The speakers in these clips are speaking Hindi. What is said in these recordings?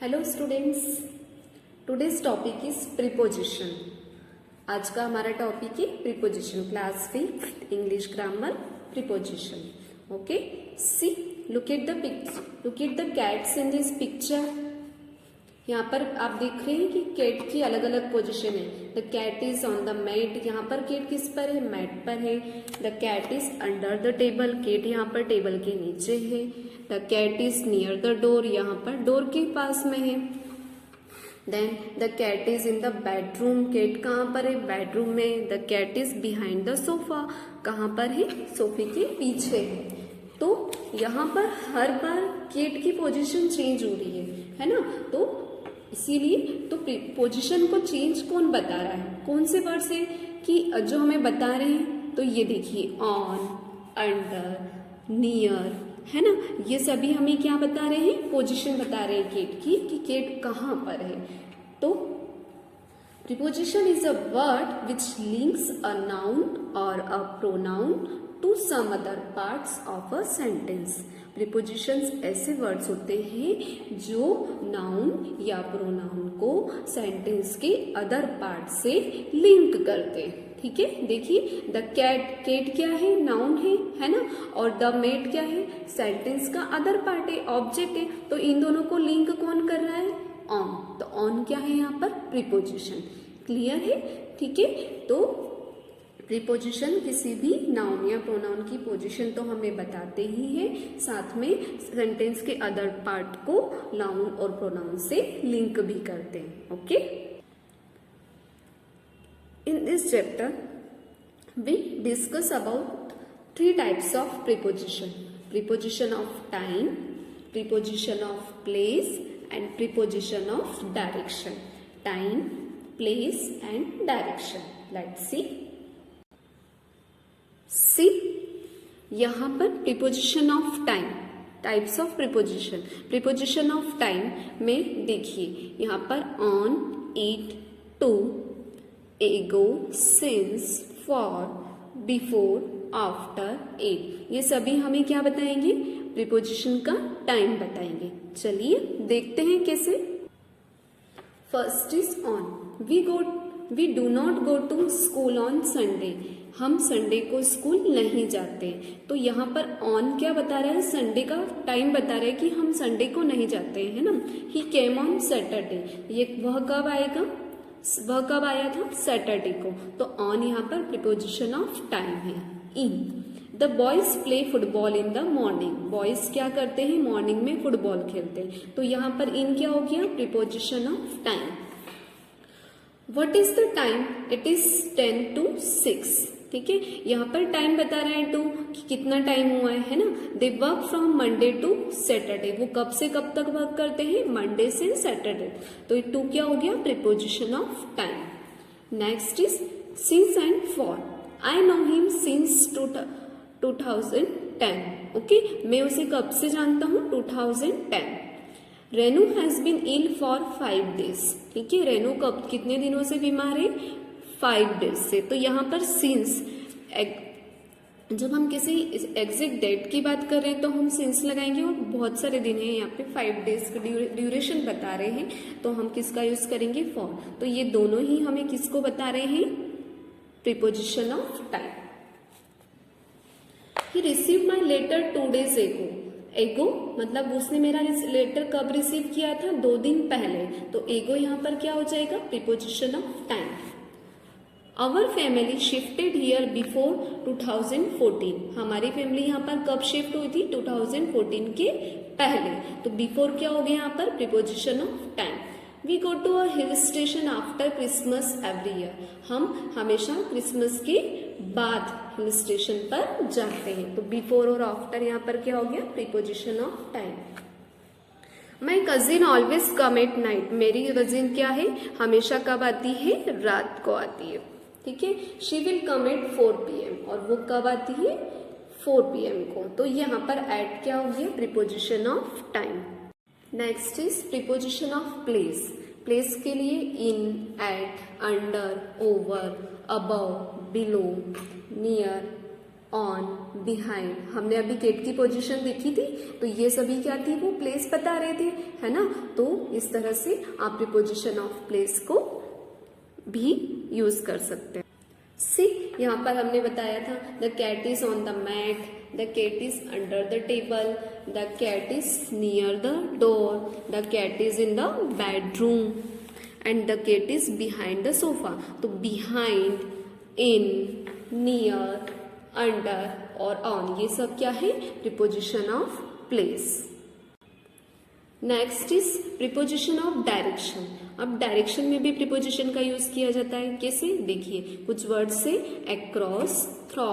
Hello students, today's topic is preposition. आज का हमारा टॉपिक है preposition, class 5 English grammar preposition. Okay, see look at the picture, look at the cats in this picture. यहाँ पर आप देख रहे हैं कि कैट की अलग अलग पोजीशन है। The cat is on the mat, यहाँ पर कैट किस पर है? मैट पर है। The cat is under the table, cat यहाँ पर टेबल के नीचे है। The cat is near the door, यहाँ पर डोर के पास में है। Then the cat is in the bedroom, cat कहाँ पर है? बेडरूम में। The cat is behind the sofa, कहाँ पर है? सोफे के पीछे है। तो यहाँ पर हर बार कैट की पोजीशन चेंज हो रही है ना? तो इसीलिए तो पोजीशन को चेंज कौन बता रहा है? कौन से वर्ड से कि जो हमें बता रहे हैं? तो ये देखिए, ऑन, अंडर, नियर, है ना? ये सभी हमें क्या बता रहे हैं? पोजीशन बता रहे हैं कैट की, कि कैट कहाँ पर है। तो preposition is a word which links a noun और a pronoun to some other parts of a sentence. Prepositions ऐसे वर्ड्स होते हैं जो नाउन या प्रोनाउन को सेंटेंस के अदर पार्ट से लिंक करते हैं। ठीक है, देखिए द कैट, कैट क्या है? नाउन है ना? और द मेट क्या है? सेंटेंस का अदर पार्ट है, ऑब्जेक्ट है। तो इन दोनों को लिंक कौन कर रहा है? ऑन। तो ऑन क्या है यहाँ पर? प्रीपोजिशन। क्लियर है? ठीक है, तो प्रीपोजिशन किसी भी नाउन या प्रोनाउन की पोजीशन तो हमें बताते ही है, साथ में सेंटेंस के अदर पार्ट को नाउन और प्रोनाउन से लिंक भी करते हैं। Okay, in this chapter we discuss about 3 types of preposition: preposition of time, preposition of place and preposition of direction. Time, place and direction. Let's see यहाँ पर preposition of time, types of preposition. Preposition of time में देखिए यहाँ पर on, it, to, ago, since, for, before, after, at, ये सभी हमें क्या बताएंगे? प्रीपोजिशन का टाइम बताएंगे। चलिए देखते हैं कैसे। First is on. We do not go to school on Sunday, हम संडे को स्कूल नहीं जाते। तो यहाँ पर ऑन क्या बता रहा है? संडे का टाइम बता रहा है कि हम संडे को नहीं जाते हैं, है ना? ही केम ऑन सैटरडे, ये वह कब आएगा? वह कब आया था? सैटरडे को। तो ऑन यहाँ पर प्रीपोजिशन ऑफ टाइम है। In the boys play football in the morning, boys क्या करते हैं? मॉर्निंग में फुटबॉल खेलते हैं। तो यहाँ पर इन क्या हो गया? Preposition of time. What is the time? It is 10 to 6. ठीक है, यहाँ पर टाइम बता रहा है 2 कि कितना टाइम हुआ है ना? They work from Monday to Saturday, वो कब से कब तक वर्क करते हैं? मंडे से सैटरडे। तो 2 क्या हो गया? Preposition of time. Next is since and for. I know him since 2010। ओके, मैं उसे कब से जानता हूँ? 2010। Renu has been ill for 5 days। ठीक है, रेनू कब, कितने दिनों से बीमार है? 5 days से। तो यहाँ पर सिंस, जब हम किसी एग्जैक्ट डेट की बात कर रहे हैं तो हम सिंस लगाएंगे, और बहुत सारे दिन हैं यहाँ पे, 5 days का ड्यूरेशन बता रहे हैं, तो हम किसका यूज करेंगे? फॉर। तो ये दोनों ही हमें किसको बता रहे हैं? Preposition of time. He receive my letter 2 days ago। एगो मतलब उसने मेरा लेटर कब रिसीव किया था? 2 दिन पहले। तो एगो यहाँ पर क्या हो जाएगा? Preposition of time. Our family shifted here before 2014, हमारी फैमिली यहाँ पर कब शिफ्ट हुई थी? 2014 के पहले। तो बिफोर क्या हो गया यहाँ पर? Preposition of time. We go to a hill station after Christmas every year, हम हमेशा क्रिसमस के बाद हिल स्टेशन पर जाते हैं। तो बिफोर और आफ्टर यहाँ पर क्या हो गया? Preposition of time. My cousin always come at night, मेरी कजिन क्या है? हमेशा कब आती है? रात को आती है। ठीक है, she will come at 4 PM, और वो कब आती है? 4 PM को। तो यहाँ पर एट क्या हो गया? Preposition of time. Next is preposition of place. Place के लिए in, at, under, over, above, below, near, on, behind. हमने अभी गेट की पोजीशन देखी थी, तो ये सभी क्या थी, वो प्लेस बता रहे थे, है ना। तो इस तरह से आप प्रीपोजिशन ऑफ प्लेस को भी यूज कर सकते हैं। सी, यहाँ पर हमने बताया था the cat is on the mat, the cat is under the table, the cat is near the door, the cat is in the bedroom and the cat is behind the sofa. तो बिहाइंड, इन, नियर, अंडर और ऑन, ये सब क्या है, preposition of place. Next is preposition of direction. अब डायरेक्शन में भी प्रीपोजिशन का यूज किया जाता है। कैसे, देखिए कुछ वर्ड्स से across, through,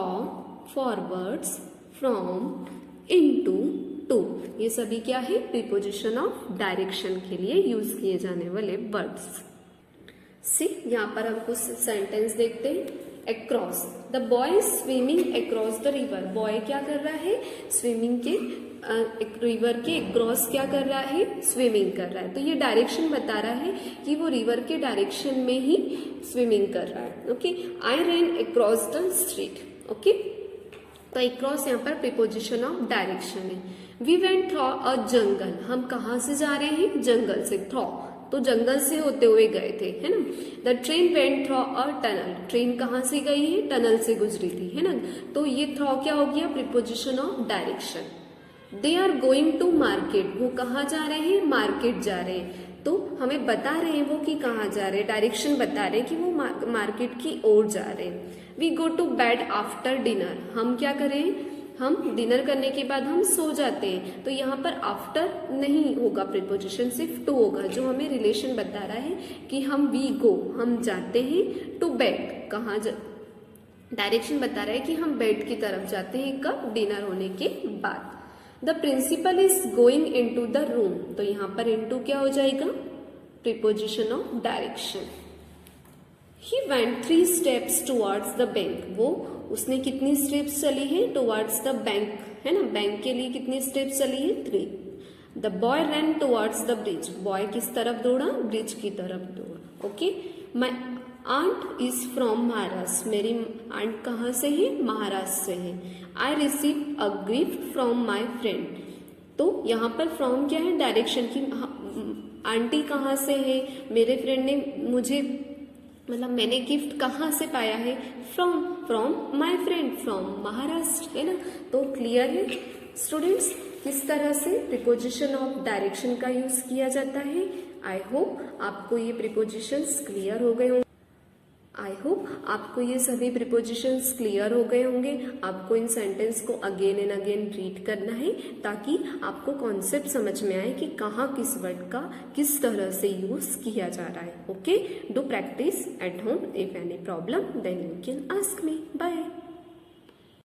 forwards, from, into, to, ये सभी क्या है, प्रीपोजिशन ऑफ डायरेक्शन के लिए यूज किए जाने वाले वर्ड्स। सी, यहाँ पर हम कुछ सेंटेंस देखते हैं। Across, the boy is swimming across the river. Boy क्या कर रहा है, स्विमिंग के रिवर के अक्रॉस क्या कर रहा है, स्विमिंग कर रहा है। तो ये डायरेक्शन बता रहा है कि वो रिवर के डायरेक्शन में ही स्विमिंग कर रहा है। Okay, I run across the street. Okay, तो अक्रॉस यहाँ पर प्रीपोजिशन ऑफ डायरेक्शन है। वी वेंट थ्रू अ जंगल, हम कहाँ से जा रहे हैं, जंगल से। थ्रू, तो जंगल से होते हुए गए थे, है ना। The train went through a tunnel, train कहाँ से गई है, टनल से गुजरी थी, है ना। तो ये थ्रू क्या हो गया, preposition of direction. They are going to market, वो कहाँ जा रहे हैं, मार्केट जा रहे हैं। तो हमें बता रहे हैं वो कि कहाँ जा रहे हैं, डायरेक्शन बता रहे हैं कि वो मार्केट की ओर जा रहे हैं। We go to bed after dinner, हम क्या करें, हम डिनर करने के बाद हम सो जाते हैं। तो यहाँ पर आफ्टर नहीं होगा प्रीपोजिशन, सिर्फ टू होगा, जो हमें रिलेशन बता रहा है कि हम वी गो, हम जाते हैं, टू बेड, कहाँ डायरेक्शन बता रहा है कि हम बेड की तरफ जाते हैं, कब, डिनर होने के बाद। The principal is going into the room, तो यहाँ पर इनटू क्या हो जाएगा, preposition of direction. He went 3 steps towards the bank, वो उसने कितनी स्टेप्स चली है, टुवर्ड्स द बैंक, है ना, बैंक के लिए कितनी स्टेप्स चली है, 3। The boy run towards the bridge, boy किस तरफ दौड़ा, ब्रिज की तरफ दौड़ा। Okay, my aunt is from Maharashtra, मेरी आंट कहाँ से है, महाराष्ट्र से है। I receive a gift from my friend, तो यहाँ पर फ्रॉम क्या है, डायरेक्शन की, आंटी कहाँ से है, मेरे फ्रेंड ने मुझे, मतलब मैंने गिफ्ट कहाँ से पाया है, from my friend, from Maharashtra, है ना। तो क्लियर है स्टूडेंट्स किस तरह से प्रीपोजिशन ऑफ डायरेक्शन का यूज किया जाता है। आई होप आपको ये प्रीपोजिशंस क्लियर हो गए होंगे। आई होप आपको ये सभी प्रीपोजिशंस क्लियर हो गए होंगे। आपको इन सेंटेंस को अगेन एंड अगेन रीड करना है ताकि आपको कॉन्सेप्ट समझ में आए कि कहाँ किस वर्ड का किस तरह से यूज किया जा रहा है। Okay, do practice at home. If any problem then you can ask me. Bye.